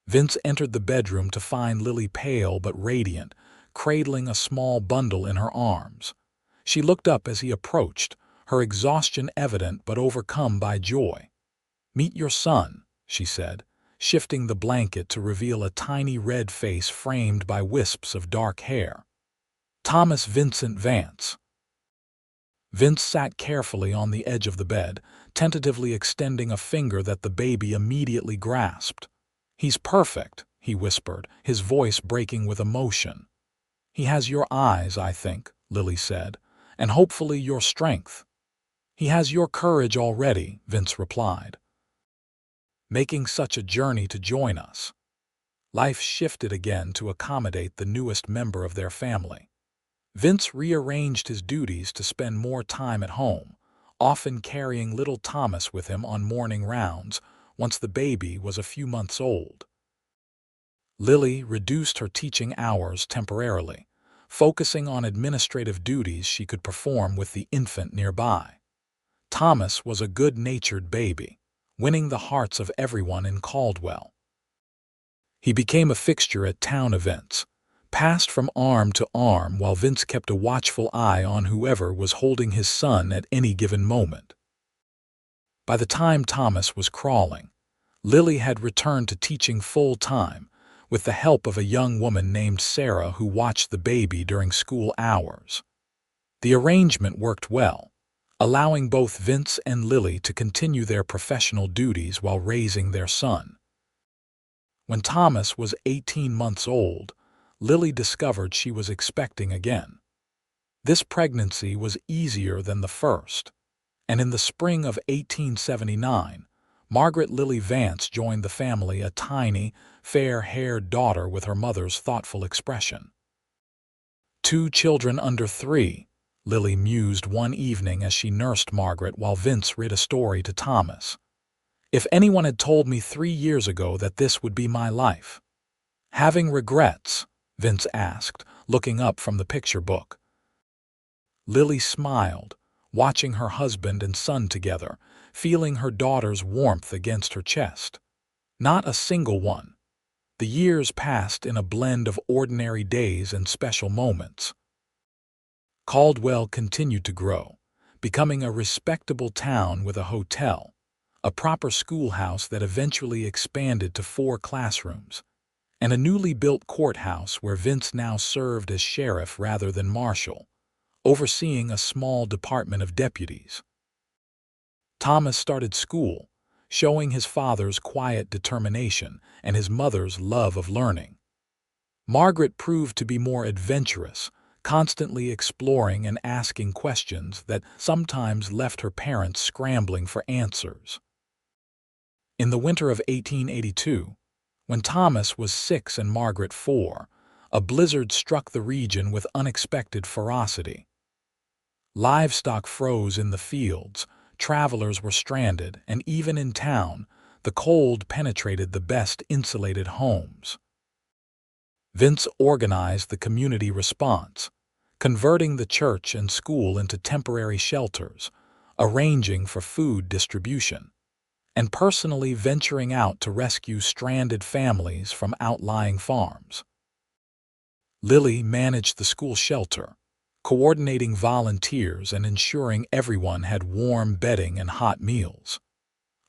A: Vince entered the bedroom to find Lily pale but radiant, cradling a small bundle in her arms. She looked up as he approached, her exhaustion evident but overcome by joy. "Meet your son," she said, shifting the blanket to reveal a tiny red face framed by wisps of dark hair. "Thomas Vincent Vance." Vince sat carefully on the edge of the bed, tentatively extending a finger that the baby immediately grasped. "He's perfect," he whispered, his voice breaking with emotion. "He has your eyes, I think," Lily said, "and hopefully your strength." "He has your courage already," Vince replied. "Making such a journey to join us." Life shifted again to accommodate the newest member of their family. Vince rearranged his duties to spend more time at home, often carrying little Thomas with him on morning rounds once the baby was a few months old. Lily reduced her teaching hours temporarily, focusing on administrative duties she could perform with the infant nearby. Thomas was a good-natured baby, winning the hearts of everyone in Caldwell. He became a fixture at town events, passed from arm to arm while Vince kept a watchful eye on whoever was holding his son at any given moment. By the time Thomas was crawling, Lily had returned to teaching full-time, with the help of a young woman named Sarah who watched the baby during school hours. The arrangement worked well, allowing both Vince and Lily to continue their professional duties while raising their son. When Thomas was 18 months old, Lily discovered she was expecting again. This pregnancy was easier than the first, and in the spring of 1879, Margaret Lily Vance joined the family, a tiny, fair-haired daughter with her mother's thoughtful expression. 2 children under 3, Lily mused one evening as she nursed Margaret while Vince read a story to Thomas. If anyone had told me 3 years ago that this would be my life. Having regrets? Vince asked, looking up from the picture book. Lily smiled, watching her husband and son together, feeling her daughter's warmth against her chest. Not a single one. The years passed in a blend of ordinary days and special moments. Caldwell continued to grow, becoming a respectable town with a hotel, a proper schoolhouse that eventually expanded to 4 classrooms, and a newly built courthouse where Vince now served as sheriff rather than marshal, overseeing a small department of deputies. Thomas started school, showing his father's quiet determination and his mother's love of learning. Margaret proved to be more adventurous, constantly exploring and asking questions that sometimes left her parents scrambling for answers. In the winter of 1882, when Thomas was 6 and Margaret 4, a blizzard struck the region with unexpected ferocity. Livestock froze in the fields, travelers were stranded, and even in town, the cold penetrated the best insulated homes. Vince organized the community response, converting the church and school into temporary shelters, arranging for food distribution, and personally venturing out to rescue stranded families from outlying farms. Lily managed the school shelter, coordinating volunteers and ensuring everyone had warm bedding and hot meals.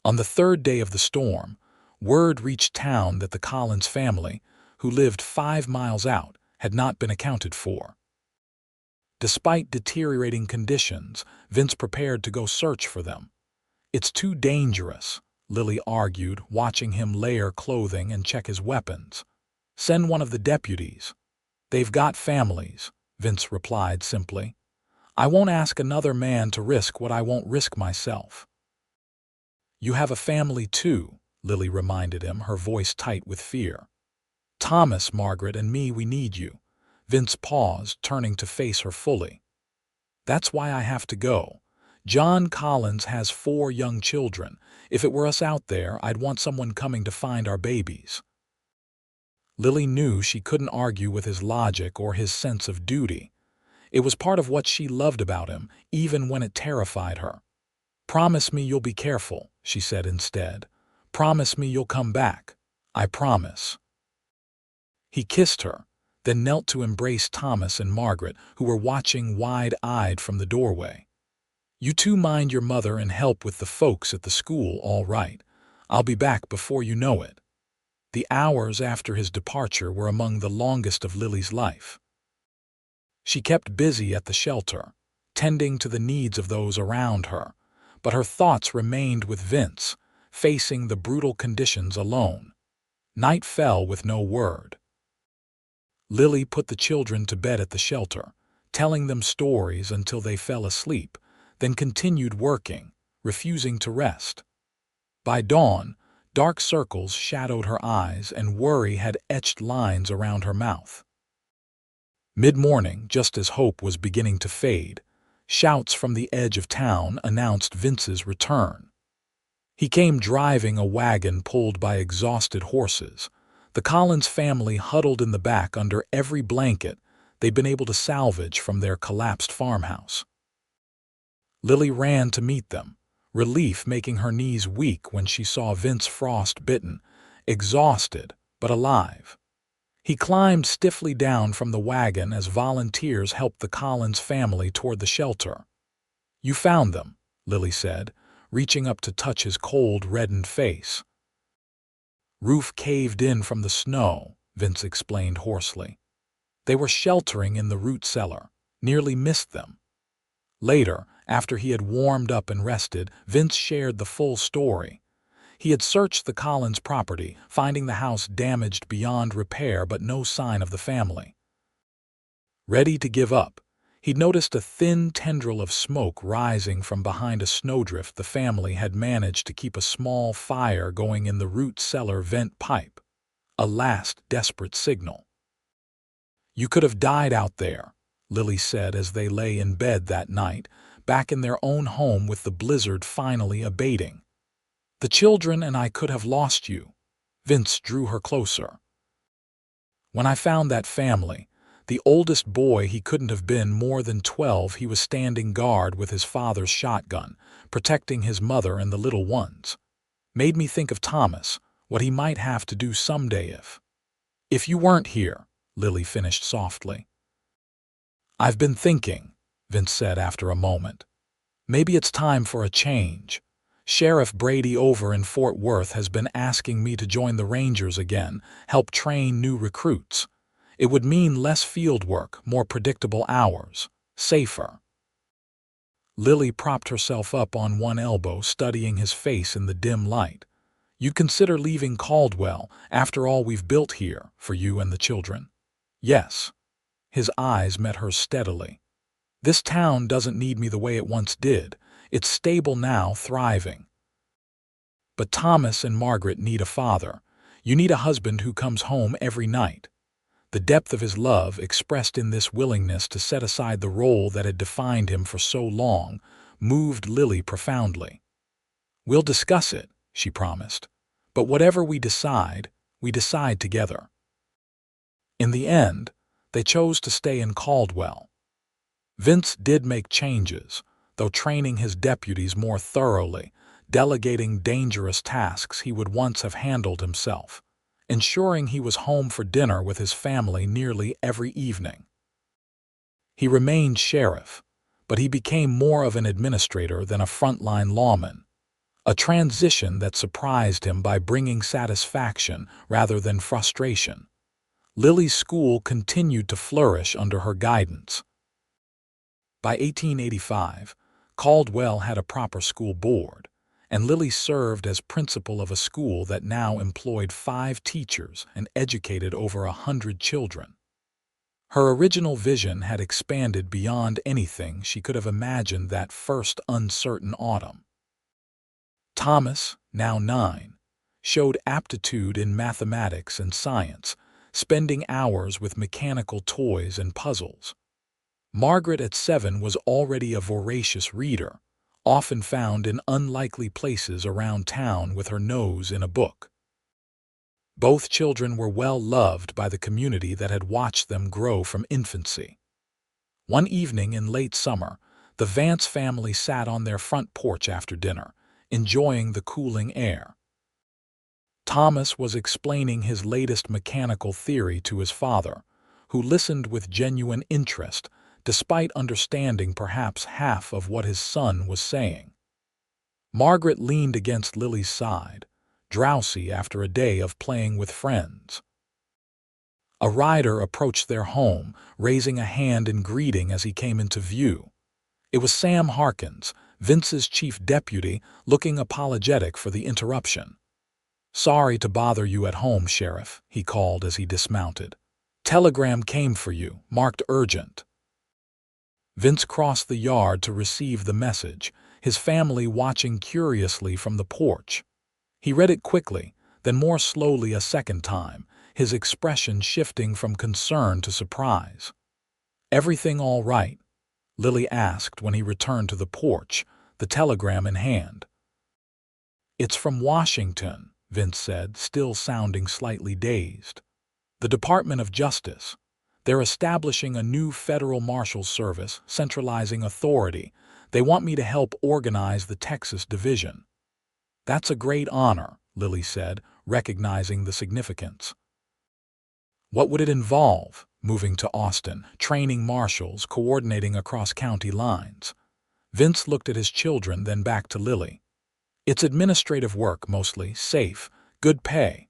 A: On the 3rd day of the storm, word reached town that the Collins family, who lived 5 miles out, had not been accounted for. Despite deteriorating conditions, Vince prepared to go search for them. "It's too dangerous," Lily argued, watching him layer clothing and check his weapons. "Send one of the deputies. They've got families," Vince replied simply. "I won't ask another man to risk what I won't risk myself." "You have a family too," Lily reminded him, her voice tight with fear. "Thomas, Margaret, and me, we need you." Vince paused, turning to face her fully. "That's why I have to go. John Collins has 4 young children. If it were us out there, I'd want someone coming to find our babies." Lily knew she couldn't argue with his logic or his sense of duty. It was part of what she loved about him, even when it terrified her. "Promise me you'll be careful," she said instead. "Promise me you'll come back. I promise." He kissed her, then knelt to embrace Thomas and Margaret, who were watching wide-eyed from the doorway. "You two mind your mother and help with the folks at the school, all right? I'll be back before you know it." The hours after his departure were among the longest of Lily's life. She kept busy at the shelter, tending to the needs of those around her, but her thoughts remained with Vince, facing the brutal conditions alone. Night fell with no word. Lily put the children to bed at the shelter, telling them stories until they fell asleep, then continued working, refusing to rest. By dawn, dark circles shadowed her eyes and worry had etched lines around her mouth. Mid-morning, just as hope was beginning to fade, shouts from the edge of town announced Vince's return. He came driving a wagon pulled by exhausted horses. The Collins family huddled in the back under every blanket, they'd been able to salvage from their collapsed farmhouse. Lily ran to meet them, relief making her knees weak when she saw Vince frostbitten, exhausted but alive. He climbed stiffly down from the wagon as volunteers helped the Collins family toward the shelter. "You found them," Lily said, reaching up to touch his cold, reddened face. "Roof caved in from the snow," Vince explained hoarsely. "They were sheltering in the root cellar. Nearly missed them." Later, after he had warmed up and rested, Vince shared the full story. He had searched the Collins property, finding the house damaged beyond repair but no sign of the family. Ready to give up, he'd noticed a thin tendril of smoke rising from behind a snowdrift the family had managed to keep a small fire going in the root cellar vent pipe. A last desperate signal. "You could have died out there," Lily said as they lay in bed that night, back in their own home with the blizzard finally abating. "The children and I could have lost you." Vince drew her closer. "When I found that family, the oldest boy, he couldn't have been more than 12, he was standing guard with his father's shotgun, protecting his mother and the little ones. Made me think of Thomas, what he might have to do someday if you weren't here," Lily finished softly. "I've been thinking," Vince said after a moment. "Maybe it's time for a change. Sheriff Brady over in Fort Worth has been asking me to join the Rangers again, help train new recruits. It would mean less field work, more predictable hours, safer." Lily propped herself up on one elbow, studying his face in the dim light. "You'd consider leaving Caldwell after all we've built here for you and the children?" "Yes." His eyes met hers steadily. "This town doesn't need me the way it once did. It's stable now, thriving. But Thomas and Margaret need a father. You need a husband who comes home every night." The depth of his love, expressed in this willingness to set aside the role that had defined him for so long, moved Lily profoundly. "We'll discuss it," she promised. "But whatever we decide together." In the end, they chose to stay in Caldwell. Vince did make changes, though training his deputies more thoroughly, delegating dangerous tasks he would once have handled himself, ensuring he was home for dinner with his family nearly every evening. He remained sheriff, but he became more of an administrator than a frontline lawman, a transition that surprised him by bringing satisfaction rather than frustration. Lily's school continued to flourish under her guidance. By 1885, Caldwell had a proper school board, and Lily served as principal of a school that now employed 5 teachers and educated over 100 children. Her original vision had expanded beyond anything she could have imagined that first uncertain autumn. Thomas, now 9, showed aptitude in mathematics and science, spending hours with mechanical toys and puzzles. Margaret at 7 was already a voracious reader, often found in unlikely places around town with her nose in a book. Both children were well loved by the community that had watched them grow from infancy. One evening in late summer, the Vance family sat on their front porch after dinner, enjoying the cooling air. Thomas was explaining his latest mechanical theory to his father, who listened with genuine interest, despite understanding perhaps half of what his son was saying. Margaret leaned against Lily's side, drowsy after a day of playing with friends. A rider approached their home, raising a hand in greeting as he came into view. It was Sam Harkins, Vince's chief deputy, looking apologetic for the interruption. "Sorry to bother you at home, Sheriff," he called as he dismounted. "Telegram came for you, marked urgent." Vince crossed the yard to receive the message, his family watching curiously from the porch. He read it quickly, then more slowly a second time, his expression shifting from concern to surprise. "Everything all right?" Lily asked when he returned to the porch, the telegram in hand. "It's from Washington," Vince said, still sounding slightly dazed. "The Department of Justice. They're establishing a new federal marshal service, centralizing authority. They want me to help organize the Texas division." "That's a great honor," Lily said, recognizing the significance. "What would it involve?" "Moving to Austin, training marshals, coordinating across county lines." Vince looked at his children, then back to Lily. "It's administrative work, mostly, safe, good pay."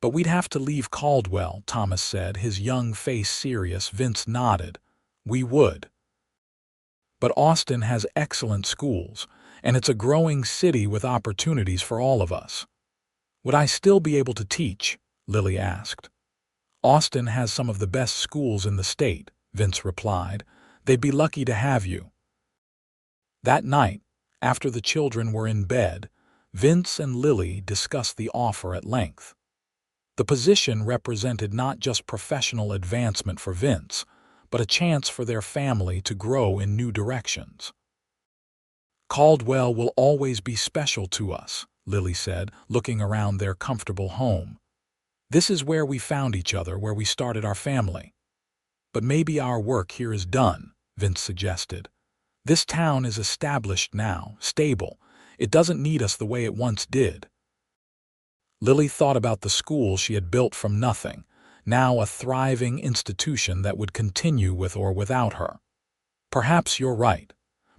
A: "But we'd have to leave Caldwell," Thomas said, his young face serious. Vince nodded. "We would. But Austin has excellent schools, and it's a growing city with opportunities for all of us." "Would I still be able to teach?" Lily asked. "Austin has some of the best schools in the state," Vince replied. "They'd be lucky to have you." That night, after the children were in bed, Vince and Lily discussed the offer at length. The position represented not just professional advancement for Vince, but a chance for their family to grow in new directions. "Caldwell will always be special to us," Lily said, looking around their comfortable home. "This is where we found each other, where we started our family." "But maybe our work here is done," Vince suggested. "This town is established now, stable. It doesn't need us the way it once did." Lily thought about the school she had built from nothing, now a thriving institution that would continue with or without her. "Perhaps you're right.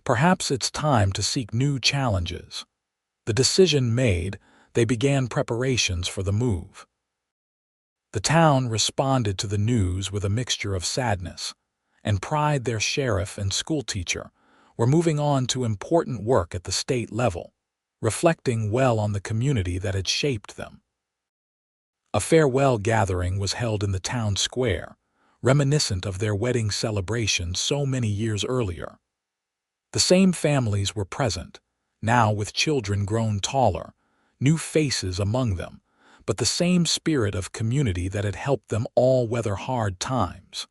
A: Perhaps it's time to seek new challenges." The decision made, they began preparations for the move. The town responded to the news with a mixture of sadness and pride. Their sheriff and schoolteacher were moving on to important work at the state level, reflecting well on the community that had shaped them. A farewell gathering was held in the town square, reminiscent of their wedding celebration so many years earlier. The same families were present, now with children grown taller, new faces among them, but the same spirit of community that had helped them all weather hard times.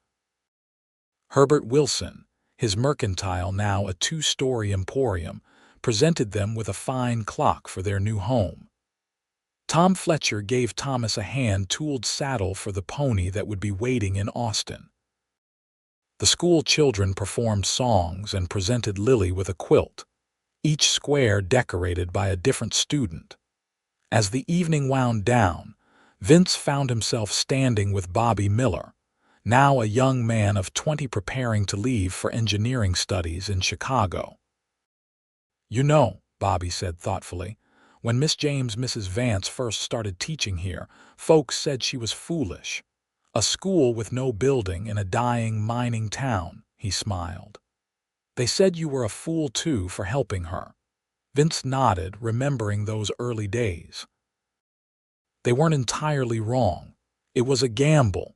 A: Herbert Wilson, his mercantile now a 2-story emporium, presented them with a fine clock for their new home. Tom Fletcher gave Thomas a hand-tooled saddle for the pony that would be waiting in Austin. The school children performed songs and presented Lily with a quilt, each square decorated by a different student. As the evening wound down, Vince found himself standing with Bobby Miller, now a young man of 20 preparing to leave for engineering studies in Chicago. "You know," Bobby said thoughtfully, "when Miss Mrs. Vance first started teaching here, folks said she was foolish. A school with no building in a dying mining town," he smiled. "They said you were a fool too for helping her." Vince nodded, remembering those early days. "They weren't entirely wrong. It was a gamble.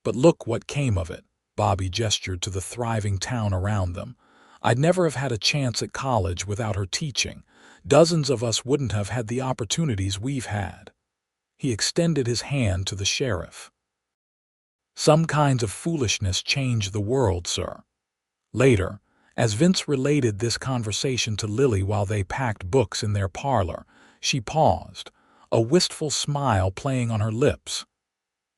A: But look what came of it." Bobby gestured to the thriving town around them. "I'd never have had a chance at college without her teaching. Dozens of us wouldn't have had the opportunities we've had." He extended his hand to the sheriff. "Some kinds of foolishness change the world, sir." Later, as Vince related this conversation to Lily while they packed books in their parlor, she paused, a wistful smile playing on her lips.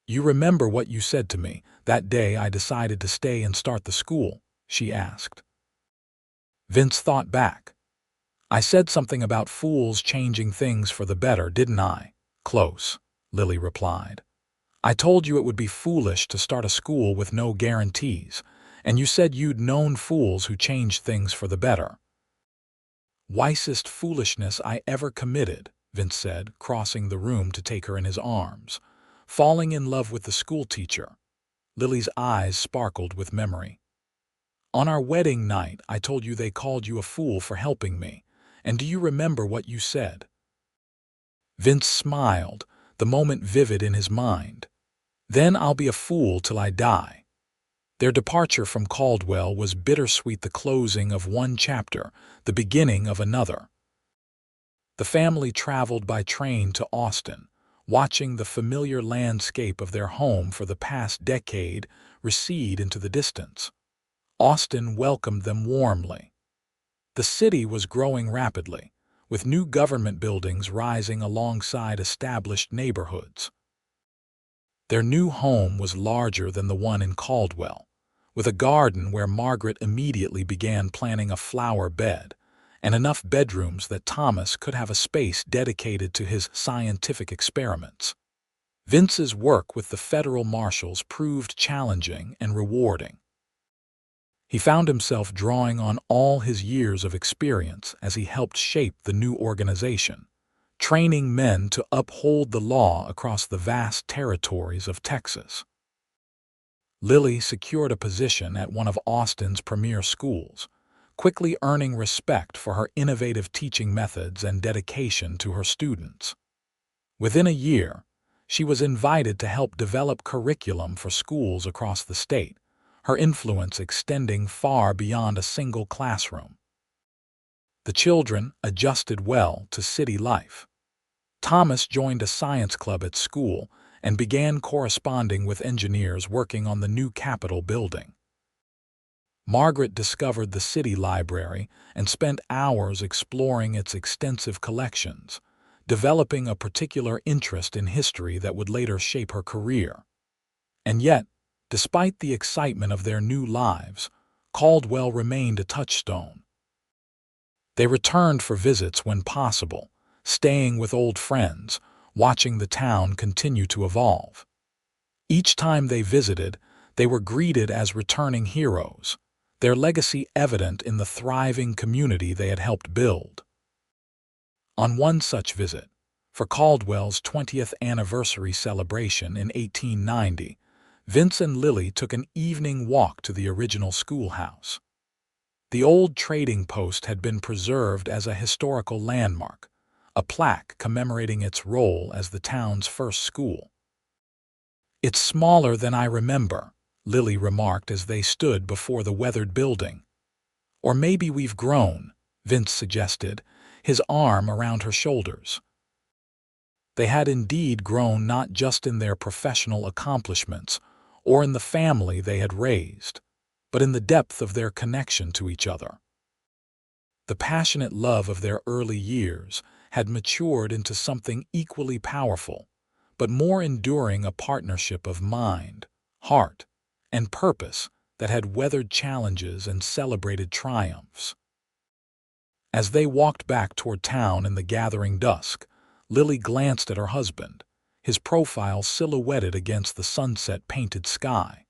A: "You remember what you said to me that day I decided to stay and start the school?" she asked. Vince thought back. "I said something about fools changing things for the better, didn't I?" "Close," Lily replied. "I told you it would be foolish to start a school with no guarantees, and you said you'd known fools who changed things for the better." "Wisest foolishness I ever committed," Vince said, crossing the room to take her in his arms. "Falling in love with the schoolteacher." Lily's eyes sparkled with memory. "On our wedding night, I told you they called you a fool for helping me, and do you remember what you said?" Vince smiled, the moment vivid in his mind. "Then I'll be a fool till I die." Their departure from Caldwell was bittersweet, the closing of one chapter, the beginning of another. The family traveled by train to Austin, watching the familiar landscape of their home for the past decade recede into the distance. Austin welcomed them warmly. The city was growing rapidly, with new government buildings rising alongside established neighborhoods. Their new home was larger than the one in Caldwell, with a garden where Margaret immediately began planning a flower bed, and enough bedrooms that Thomas could have a space dedicated to his scientific experiments. Vince's work with the federal marshals proved challenging and rewarding. He found himself drawing on all his years of experience as he helped shape the new organization, training men to uphold the law across the vast territories of Texas. Lily secured a position at one of Austin's premier schools, quickly earning respect for her innovative teaching methods and dedication to her students. Within a year, she was invited to help develop curriculum for schools across the state, her influence extending far beyond a single classroom. The children adjusted well to city life. Thomas joined a science club at school and began corresponding with engineers working on the new Capitol building. Margaret discovered the city library and spent hours exploring its extensive collections, developing a particular interest in history that would later shape her career. And yet, despite the excitement of their new lives, Caldwell remained a touchstone. They returned for visits when possible, staying with old friends, watching the town continue to evolve. Each time they visited, they were greeted as returning heroes, their legacy evident in the thriving community they had helped build. On one such visit, for Caldwell's 20th anniversary celebration in 1890, Vince and Lily took an evening walk to the original schoolhouse. The old trading post had been preserved as a historical landmark, a plaque commemorating its role as the town's first school. "It's smaller than I remember," Lily remarked as they stood before the weathered building. "Or maybe we've grown," Vince suggested, his arm around her shoulders. They had indeed grown, not just in their professional accomplishments or in the family they had raised, but in the depth of their connection to each other. The passionate love of their early years had matured into something equally powerful, but more enduring, a partnership of mind, heart, and purpose that had weathered challenges and celebrated triumphs. As they walked back toward town in the gathering dusk, Lily glanced at her husband, his profile silhouetted against the sunset-painted sky.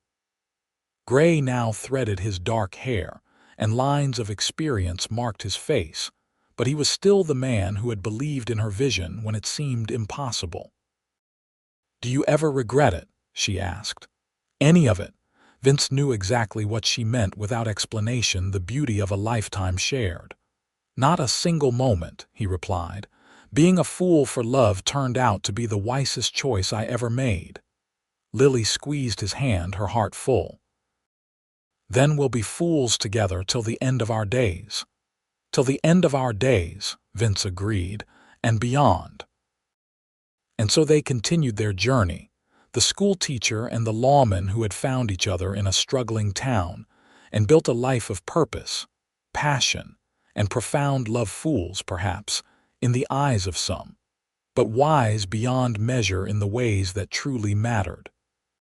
A: Gray now threaded his dark hair, and lines of experience marked his face, but he was still the man who had believed in her vision when it seemed impossible. "Do you ever regret it?" she asked. "Any of it?" Vince knew exactly what she meant without explanation, the beauty of a lifetime shared. "Not a single moment," he replied. "Being a fool for love turned out to be the wisest choice I ever made." Lily squeezed his hand, her heart full. "Then we'll be fools together till the end of our days." "Till the end of our days," Vince agreed, "and beyond." And so they continued their journey, the schoolteacher and the lawman who had found each other in a struggling town and built a life of purpose, passion, and profound love. Fools, perhaps, in the eyes of some, but wise beyond measure in the ways that truly mattered.